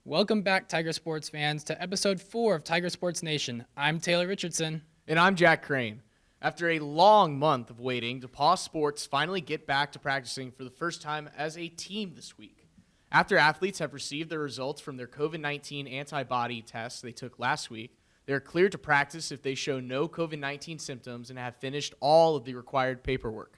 Welcome back, Tiger Sports fans, to Episode 4 of Tiger Sports Nation. I'm Taylor Richardson. And I'm Jack Crane. After a long month of waiting, DePauw Sports finally get back to practicing for the first time as a team this week. After athletes have received their results from their COVID-19 antibody tests they took last week, they are cleared to practice if they show no COVID-19 symptoms and have finished all of the required paperwork.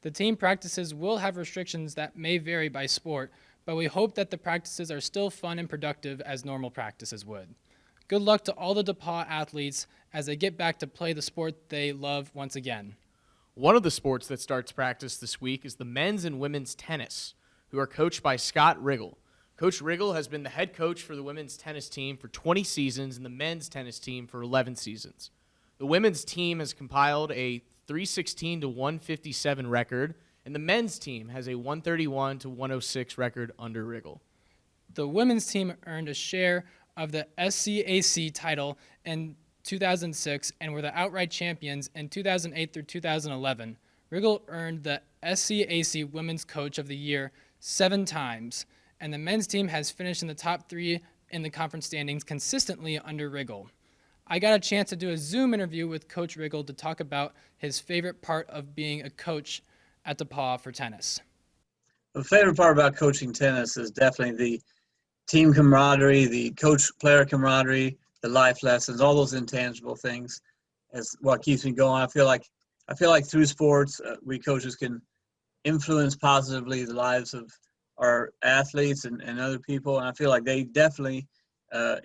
The team practices will have restrictions that may vary by sport, but we hope that the practices are still fun and productive as normal practices would. Good luck to all the DePauw athletes as they get back to play the sport they love once again. One of the sports that starts practice this week is the men's and women's tennis, who are coached by Scott Riggle. Coach Riggle has been the head coach for the women's tennis team for 20 seasons and the men's tennis team for 11 seasons. The women's team has compiled a 316 to 157 record, and the men's team has a 131 to 106 record under Riggle. The women's team earned a share of the SCAC title in 2006 and were the outright champions in 2008 through 2011. Riggle earned the SCAC Women's Coach of the Year 7 times, and the men's team has finished in the top 3 in the conference standings consistently under Riggle. I got a chance to do a Zoom interview with Coach Riggle to talk about his favorite part of being a coach at DePauw for tennis. The favorite part about coaching tennis is definitely the team camaraderie, the coach-player camaraderie, the life lessons, all those intangible things is what keeps me going. I feel like through sports, we coaches can influence positively the lives of our athletes and other people, and I feel like they definitely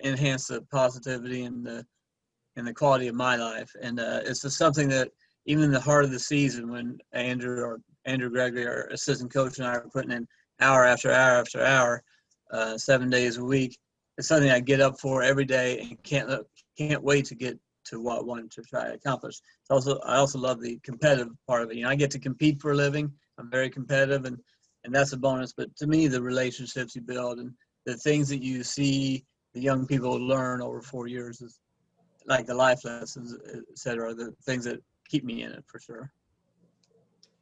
enhance the positivity and the quality of my life. And it's just something that even in the heart of the season, when Andrew Gregory, our assistant coach, and I are putting in hour after hour after hour, 7 days a week, it's something I get up for every day and can't wait to get to what I want to try to accomplish. I also love the competitive part of it. I get to compete for a living. I'm very competitive, and that's a bonus. But to me, the relationships you build and the things that you see the young people learn over 4 years is like the life lessons, et cetera, the things that keep me in it for sure.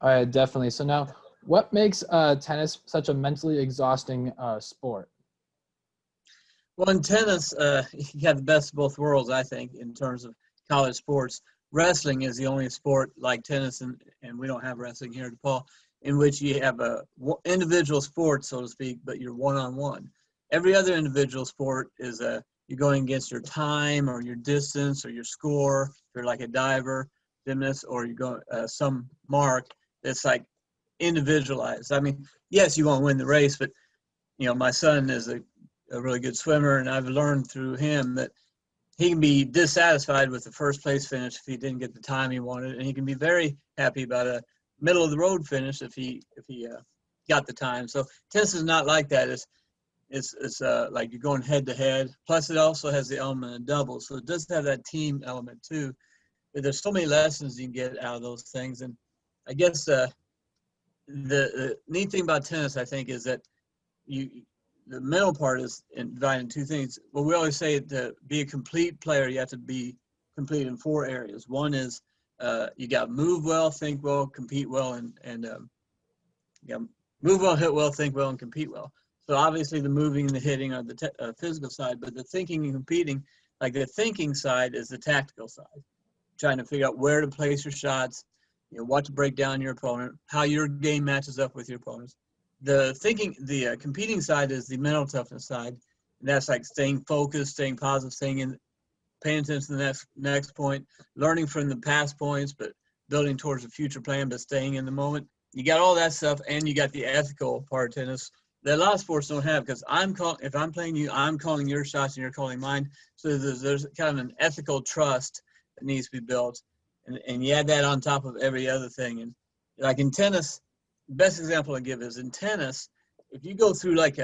All right, definitely. So now, what makes tennis such a mentally exhausting sport? Well, in tennis, you have the best of both worlds, I think, in terms of college sports. Wrestling is the only sport like tennis, and we don't have wrestling here at DePauw, in which you have a individual sport, so to speak, but you're one-on-one. Every other individual sport is you're going against your time or your distance or your score. If you're like a diver, gymnast, or you go some mark that's like individualized. I mean, yes, you won't win the race, but my son is a really good swimmer, and I've learned through him that he can be dissatisfied with the first place finish if he didn't get the time he wanted, and he can be very happy about a middle of the road finish if he got the time. So tennis is not like that. It's like you're going head to head. Plus, it also has the element of doubles, so it does have that team element too. But there's so many lessons you can get out of those things, and I guess the neat thing about tennis, I think, is that the mental part is divided in 2 things. Well, we always say to be a complete player, you have to be complete in 4 areas. One is you got to move well, think well, compete well, and you got move well, hit well, think well, and compete well. So obviously the moving and the hitting are the physical side, but the thinking and competing, like the thinking side is the tactical side. Trying to figure out where to place your shots, what to break down your opponent, how your game matches up with your opponents. The competing side is the mental toughness side. And that's like staying focused, staying positive, paying attention to the next point, learning from the past points, but building towards the future plan, but staying in the moment. You got all that stuff, and you got the ethical part of tennis that a lot of sports don't have, because if I'm playing you, I'm calling your shots and you're calling mine. So there's kind of an ethical trust that needs to be built, and you add that on top of every other thing. And like in tennis, the best example I give is in tennis, if you go through like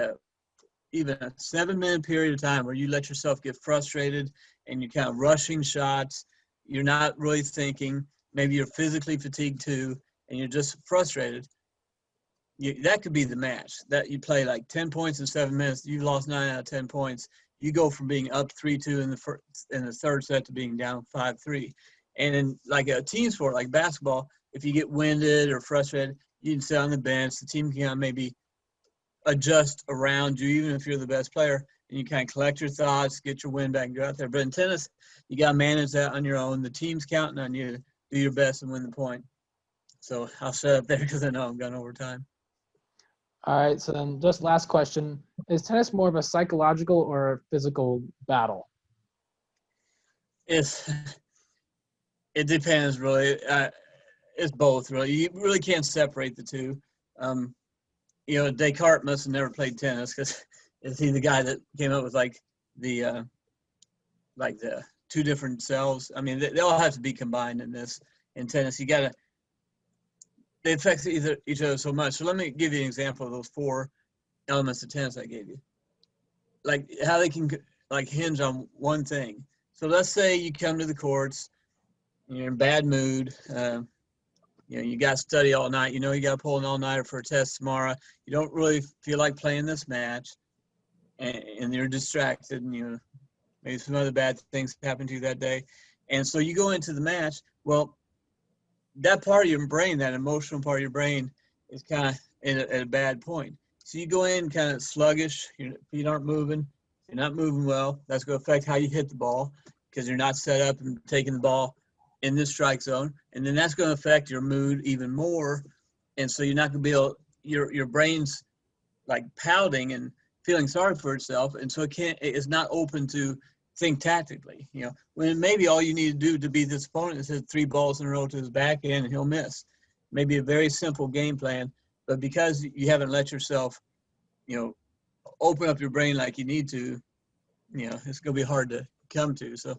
even a 7-minute period of time where you let yourself get frustrated and you're kind of rushing shots, you're not really thinking, maybe you're physically fatigued too, and you're just frustrated, that could be the match. That you play like 10 points in 7 minutes, you've lost 9 out of 10 points. You go from being up 3-2 in the third set to being down 5-3. And in like a team sport like basketball, if you get winded or frustrated, you can sit on the bench. The team can maybe adjust around you, even if you're the best player. and you kind of collect your thoughts, get your wind back, and go out there. But in tennis, you got to manage that on your own. The team's counting on you to do your best and win the point. So I'll shut up there because I know I'm going over time. All right, so then just last question. Is tennis more of a psychological or a physical battle? It depends, really. It's both, really. You really can't separate the two. Descartes must have never played tennis because is he the guy that came up with the two different cells? I mean, they all have to be combined in tennis. They affect each other so much. So let me give you an example of those 4 elements of tennis I gave you. Like how they can hinge on one thing. So let's say you come to the courts, you're in bad mood. You got to study all night. You got to pull an all-nighter for a test tomorrow. You don't really feel like playing this match, and you're distracted, and maybe some other bad things happen to you that day. And so you go into the match. Well, that part of your brain, that emotional part of your brain, is kind of at a bad point. So you go in kind of sluggish. Your feet aren't moving. You're not moving well. That's going to affect how you hit the ball because you're not set up and taking the ball in this strike zone. And then that's going to affect your mood even more. And so you're not going to be able, your brain's like pouting and feeling sorry for itself. And so it's not open to think tactically, when maybe all you need to do to beat this opponent is hit 3 balls in a row to his backhand and he'll miss. Maybe a very simple game plan, but because you haven't let yourself, open up your brain like you need to, it's going to be hard to come to. So,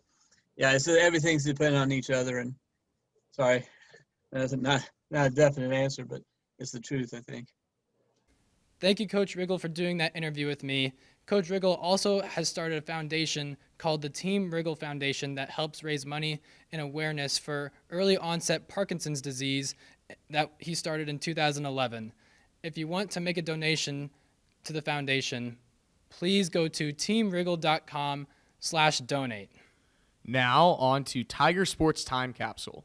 yeah, so everything's dependent on each other. And sorry, that's not a definite answer, but it's the truth, I think. Thank you, Coach Riggle, for doing that interview with me. Coach Riggle also has started a foundation called the Team Wriggle Foundation that helps raise money and awareness for early onset Parkinson's disease that he started in 2011. If you want to make a donation to the foundation, please go to teamwriggle.com/donate. Now on to Tiger Sports Time Capsule.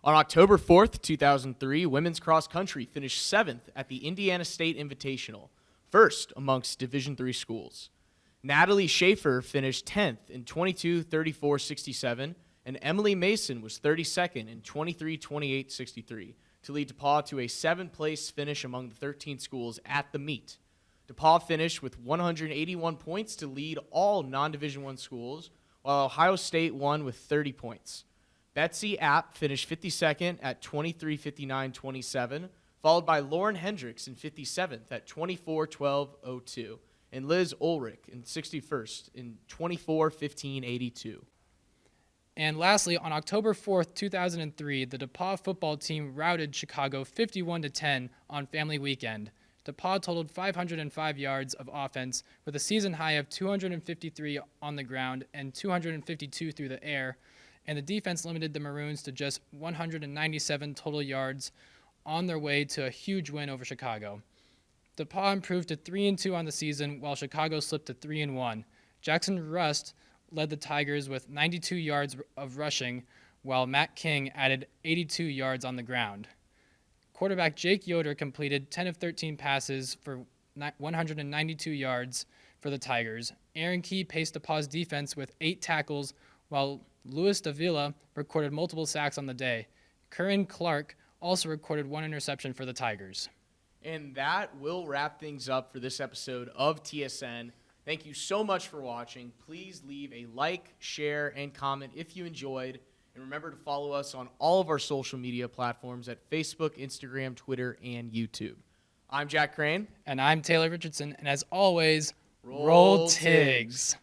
On October 4th, 2003, women's cross country finished 7th at the Indiana State Invitational, first amongst Division III schools. Natalie Schaefer finished 10th in 22:34.67, and Emily Mason was 32nd in 23:28.63 to lead DePauw to a 7th-place finish among the 13 schools at the meet. DePauw finished with 181 points to lead all non-Division I schools, while Ohio State won with 30 points. Betsy App finished 52nd at 23:59.27, followed by Lauren Hendricks in 57th at 24:12.02, and Liz Ulrich in 61st in 24:15.82. And lastly, on October 4th, 2003, the DePauw football team routed Chicago 51-10 on Family Weekend. DePauw totaled 505 yards of offense with a season high of 253 on the ground and 252 through the air, and the defense limited the Maroons to just 197 total yards on their way to a huge win over Chicago. DePauw improved to 3-2 on the season, while Chicago slipped to 3-1. Jackson Rust led the Tigers with 92 yards of rushing, while Matt King added 82 yards on the ground. Quarterback Jake Yoder completed 10 of 13 passes for 192 yards for the Tigers. Aaron Key paced DePauw's defense with 8 tackles, while Luis Davila recorded multiple sacks on the day. Curran Clark also recorded 1 interception for the Tigers. And that will wrap things up for this episode of TSN. Thank you so much for watching. Please leave a like, share, and comment if you enjoyed. And remember to follow us on all of our social media platforms at Facebook, Instagram, Twitter, and YouTube. I'm Jack Crane. And I'm Taylor Richardson. And as always, roll Tigs.